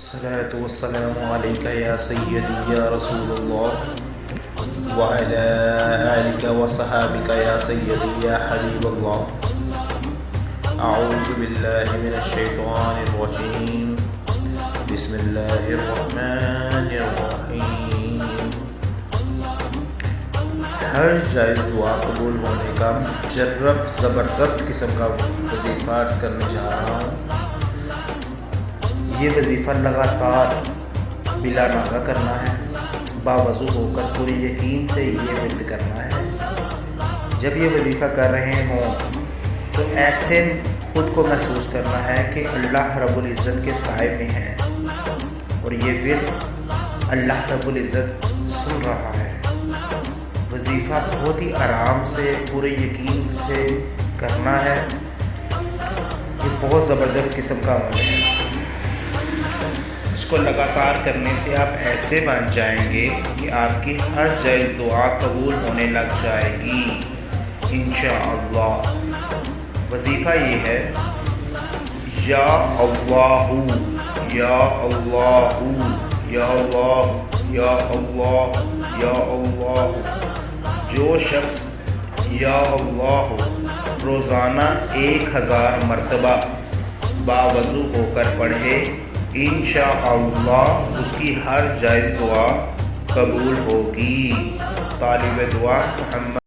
الصلاة والسلام عليك يا سيدي يا رسول الله وعلى آلك وصحابك يا سيدي يا حبيب الله. أعوذ بالله من الشيطان الرجيم. بسم الله الرحمن الرحیم. ہر جائز دعا قبول ہونے کا مجرب زبردست قسم کا وظیفہ عرض کرنے جا رہا ہوں. یہ وظیفہ لگاتار بلا ناغہ کرنا ہے، باوضو ہو کر پوری یقین سے یہ ورد کرنا ہے. جب یہ وظیفہ کر رہے ہوں تو ایسے خود کو محسوس کرنا ہے کہ اللہ رب العزت کے سائے میں ہے اور یہ ورد اللہ رب العزت سن رہا ہے. وظیفہ بہت ہی آرام سے پورے یقین سے کرنا ہے. یہ بہت زبردست قسم کا عمل ہے. اس کو لگاتار کرنے سے آپ ایسے بن جائیں گے کہ آپ کی ہر جائز دعا قبول ہونے لگ جائے گی انشاءاللہ. وظیفہ یہ ہے: یا اللہ یا اللہ یا اللہ یا اللہ یا اللہ. جو شخص یا اللہ روزانہ 1000 مرتبہ باوضو ہو کر پڑھے، انشاءاللہ اس کی ہر جائز دعا قبول ہوگی. طالب دعا محمد